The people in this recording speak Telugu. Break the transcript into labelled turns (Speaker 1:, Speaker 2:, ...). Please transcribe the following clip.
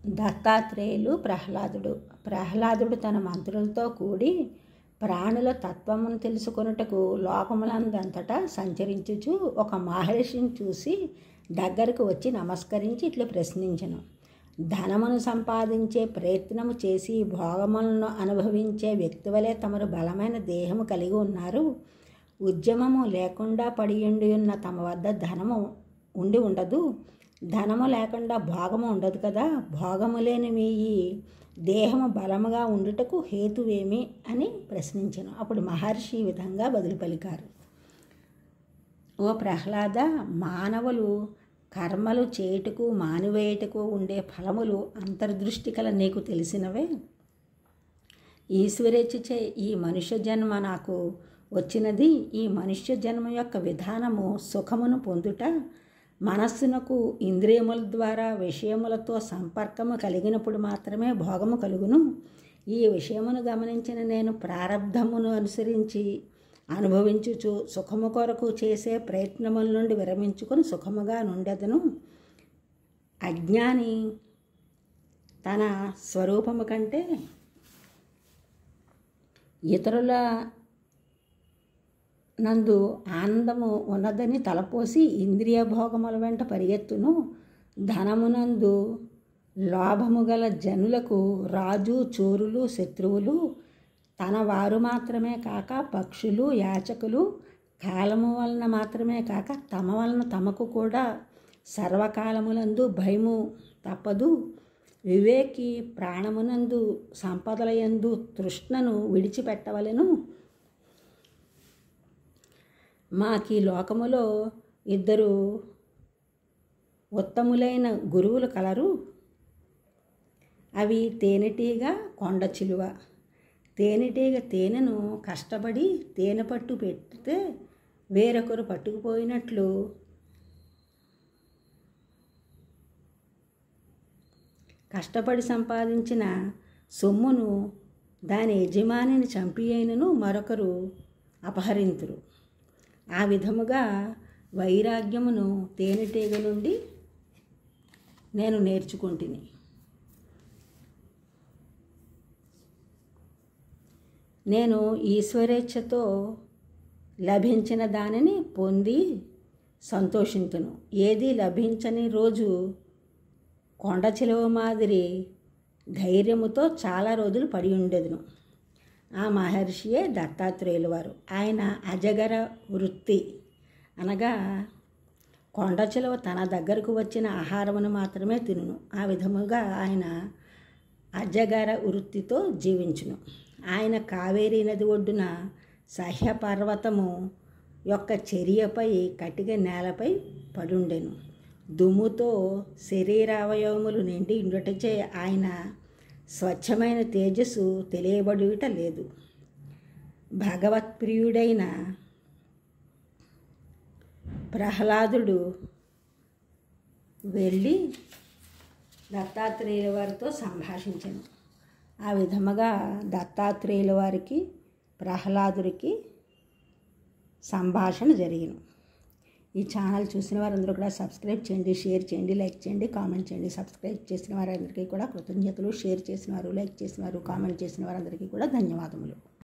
Speaker 1: దత్తాత్రేయులు ప్రహ్లాదుడు తన మంత్రులతో కూడి ప్రాణుల తత్వమును తెలుసుకొనుటకు లోకములందంతటా సంచరించుచు ఒక మహర్షిని చూసి దగ్గరకు వచ్చి నమస్కరించి ఇట్లు ప్రశ్నించెను. ధనమును సంపాదించే ప్రయత్నము చేసి భోగములను అనుభవించే వ్యక్తి వలె తమరు బలమైన దేహము కలిగి ఉన్నారు. ఉద్యమము లేకుండా పడియుండి ఉన్న తమ వద్ద ధనము ఉండి ఉండదు. ధనము లేకుండా భోగము ఉండదు కదా. భోగము లేని మీ ఈ దేహము బలముగా ఉండుటకు హేతువేమి అని ప్రశ్నించెను. అప్పుడు మహర్షి ఈ విధంగా బదులు పలికారు. ఓ ప్రహ్లాద, మానవులు కర్మలు చేయుటకు మానివేయుటకు ఉండే ఫలములు అంతర్దృష్టి కల నీకు తెలిసినవే. ఈశ్వరేచ్ఛచే ఈ మనుష్య జన్మ నాకు వచ్చినది. ఈ మనుష్య జన్మ యొక్క విధానము సుఖమును పొందుట, మనస్సునకు ఇంద్రియముల ద్వారా విషయములతో సంపర్కము కలిగినప్పుడు మాత్రమే భోగము కలుగును. ఈ విషయమును గమనించిన నేను ప్రారబ్ధమును అనుసరించి అనుభవించుచు సుఖము కొరకు చేసే ప్రయత్నముల నుండి విరమించుకొని సుఖముగా నుండెదను. అజ్ఞాని తన స్వరూపము కంటే ఇతరుల నందు ఆనందము ఉన్నదని తలపోసి ఇంద్రియ భోగముల వెంట పరిగెత్తును. ధనమునందు లోభము గల జనులకు రాజు, చోరులు, శత్రువులు తన వారు మాత్రమే కాక పక్షులు, యాచకులు కాలము వలన మాత్రమే కాక తమ వలన తమకు కూడా సర్వకాలములందు భయము తప్పదు. వివేకి ప్రాణమునందు సంపదలయందు తృష్ణను విడిచిపెట్టవలెను. మాకీ లోకములో ఇద్దరు ఉత్తములైన గురువులు కలరు. అవి తేనెటీగ, కొండ చిలువ. తేనెటీగ తేనెను కష్టపడి తేనె పట్టు పెడితే వేరొకరు పట్టుకుపోయినట్లు కష్టపడి సంపాదించిన సొమ్మును దాని యజమానిని చంపి అయినను మరొకరు అపహరింతురు. ఆ విధముగా వైరాగ్యమును తేనెటీగ నుండి నేను నేర్చుకుంటుని. నేను ఈశ్వరేచ్ఛతో లభించిన దానిని పొంది సంతోషింతును. ఏది లభించని రోజు కొండ చిలువ మాదిరి ధైర్యముతో చాలా రోజులు పడి ఉండేదును. ఆ మహర్షియే దత్తాత్రేయుల వారు. ఆయన అజగర వృత్తి అనగా కొండ చిలువ తన దగ్గరకు వచ్చిన ఆహారమును మాత్రమే తినును. ఆ విధముగా ఆయన అజగర వృత్తితో జీవించును. ఆయన కావేరీ నది ఒడ్డున సహ్యపర్వతము యొక్క చర్యపై కటిక నేలపై పడుండెను. దుమ్ముతో శరీరావయవములు నిండి ఉండటచే ఆయన స్వచ్ఛమైన తేజస్సు తెలియబడుట లేదు. భగవత్ప్రియుడైన ప్రహ్లాదుడు వెళ్ళి దత్తాత్రేయుల వారితో సంభాషించెను. ఆ విధముగా దత్తాత్రేయుల వారికి ప్రహ్లాదుడికి సంభాషణ జరిగిను. ఈ ఛానల్ చూసిన వారందరూ కూడా సబ్స్క్రైబ్ చేయండి, షేర్ చేయండి, లైక్ చేయండి, కామెంట్ చేయండి. సబ్స్క్రైబ్ చేసిన వారందరికీ కూడా కృతజ్ఞతలు. షేర్ చేసిన వారు, లైక్ చేసిన వారు, కామెంట్ చేసిన వారందరికీ కూడా ధన్యవాదములు.